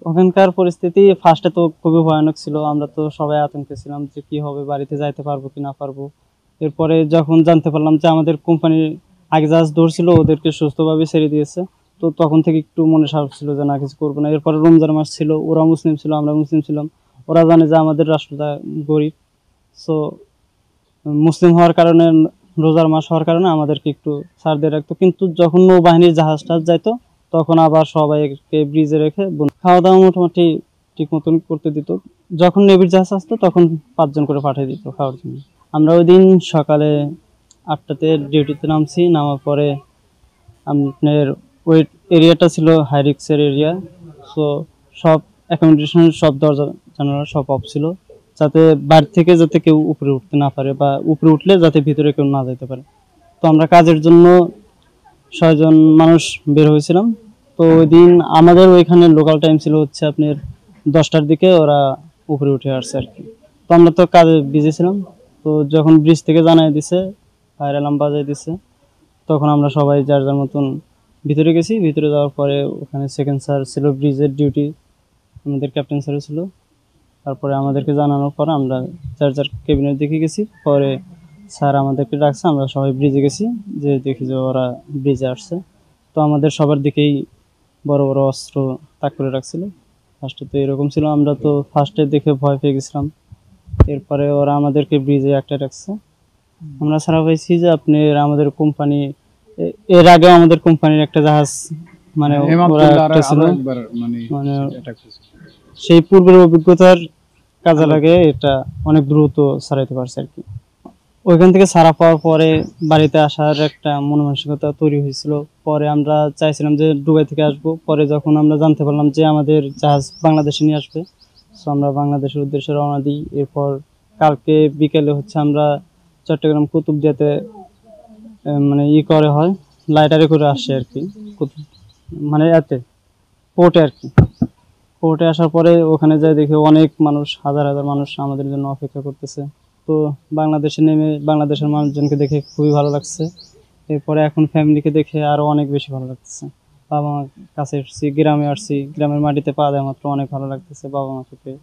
ওখানকার পরিস্থিতি ফার্স্টে তো খুবই ভয়ানক ছিল। আমরা তো সবাই আতঙ্কে ছিলাম যে কি হবে, বাড়িতে যাইতে পারবো কি না পারবো। এরপরে যখন জানতে পারলাম যে আমাদের কোম্পানির আগে জাহাজ ধরছিল ওদেরকে সুস্থভাবে ছেড়ে দিয়েছে, তো তখন থেকে একটু মনে সাহস ছিল যে না, কিছু করবো না। এরপরে রমজান মাস ছিল, ওরা মুসলিম ছিল, আমরা মুসলিম ছিলাম। ওরা জানে যে আমাদের রাষ্ট্রটা গরিব, সো মুসলিম হওয়ার কারণে, রোজার মাস হওয়ার কারণে আমাদেরকে একটু ছাড় দিয়ে রাখতো। কিন্তু যখন নৌবাহিনীর জাহাজটা যাইতো তখন আবার সবাইকে ব্রিজে রেখে খাওয়া দাওয়া মোটামুটি ঠিক মতন করতে দিত। যখন নেভির জাহাজ আসতো তখন 5 জন করে পাঠিয়ে দিত খাওয়ার জন্য। আমরা ওই দিন সকালে 8টাতে ডিউটিতে নামছি। নামার পরে আপনার ওই এরিয়াটা ছিল হাই রিস্কের এরিয়া। সো সব অ্যাকোমোডেশনের সব দরজা জানালা সব অফ ছিল, যাতে বাইরে থেকে যাতে কেউ উপরে উঠতে না পারে, বা উপরে উঠলে যাতে ভিতরে কেউ না যেতে পারে। তো আমরা কাজের জন্য 6 জন মানুষ বের হয়েছিলাম। তো ওই দিন আমাদের ওইখানে লোকাল টাইম ছিল হচ্ছে আপনার 10টার দিকে ওরা উপরে উঠে আসছে আর কি। তো আমরা তো কাজে বিজি ছিলাম। তো যখন ব্রিজ থেকে জানাই দিছে, ফায়ার অ্যালার্ম বাজাই দিছে, তখন আমরা সবাই যার যার মতন ভিতরে গেছি। ভিতরে যাওয়ার পরে ওখানে সেকেন্ড স্যার ছিল ব্রিজের ডিউটি, আমাদের ক্যাপ্টেন স্যারও ছিল। তারপরে আমাদেরকে জানানোর পর আমরা যার যার কেবিনের দিকে গেছি। পরে স্যার আমাদেরকে ডাকছে, আমরা সবাই ব্রিজে গেছি, যে দেখি যে ওরা ব্রিজে আসছে। তো আমাদের সবার দিকেই বড় বড় অস্ত্র তাক করে রাখছিল। ফার্স্টে তো এরকম ছিল, আমরা তো ফার্স্টে দেখে ভয় পেয়ে গেছিলাম। এরপরে ওরা আমাদেরকে ব্রিজে একটা রাখছে। আমরা ছাড়া পাইছি যে আপনি আমাদের কোম্পানি, এর আগে আমাদের কোম্পানির একটা জাহাজ মানে ওরা একটা ছিল, মানে সেই পূর্বের অভিজ্ঞতার কাজে লাগে এটা অনেক দ্রুত ছাড়াইতে পারছে আর কি। ওইখান থেকে ছাড়া পাওয়ার পরে বাড়িতে আসার একটা মন মানসিকতা তৈরি হয়েছিল। পরে আমরা চাইছিলাম যে দুবাই থেকে আসবো। পরে যখন আমরা জানতে পারলাম যে আমাদের জাহাজ বাংলাদেশে নিয়ে আসবে, তো আমরা বাংলাদেশের উদ্দেশ্যে রওনা দিই। এরপর কালকে বিকেলে হচ্ছে আমরা চট্টগ্রাম কুতুবদিয়াতে মানে করে হয়, লাইটারে করে আসে আর কি, মানে এতে পোর্টে আর কি। পোর্টে আসার পরে ওখানে যাই দেখি অনেক মানুষ, হাজার হাজার মানুষ আমাদের জন্য অপেক্ষা করতেছে। তো বাংলাদেশে নেমে বাংলাদেশের মানুষজনকে দেখে খুবই ভালো লাগছে। এরপরে এখন ফ্যামিলিকে দেখে আরো অনেক বেশি ভালো লাগতেছে। বাবা মার কাছে এসেছি, গ্রামে আসছি, গ্রামের মাটিতে পা দেওয়া মাত্র অনেক ভালো লাগতেছে বাবা মাকে পেয়ে।